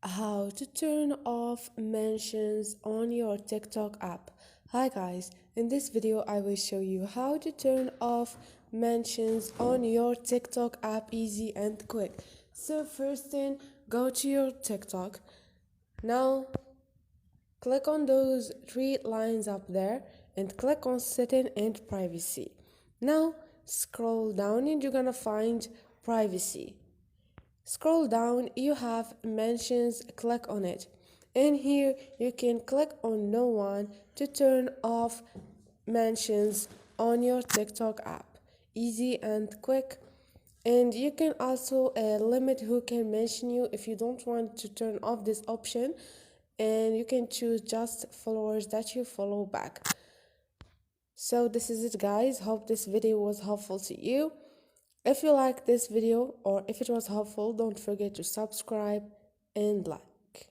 How to turn off mentions on your TikTok app. Hi guys, in this video I will show you how to turn off mentions on your TikTok app easy and quick. So first thing, go to your TikTok. Now click on those three lines up there and click on setting and privacy. Now scroll down and you're gonna find privacy. Scroll down, you have mentions, click on it. In here, you can click on no one to turn off mentions on your TikTok app. Easy and quick. And you can also limit who can mention you if you don't want to turn off this option. And you can choose just followers that you follow back. So this is it guys. Hope this video was helpful to you. If you like this video or if it was helpful, don't forget to subscribe and like.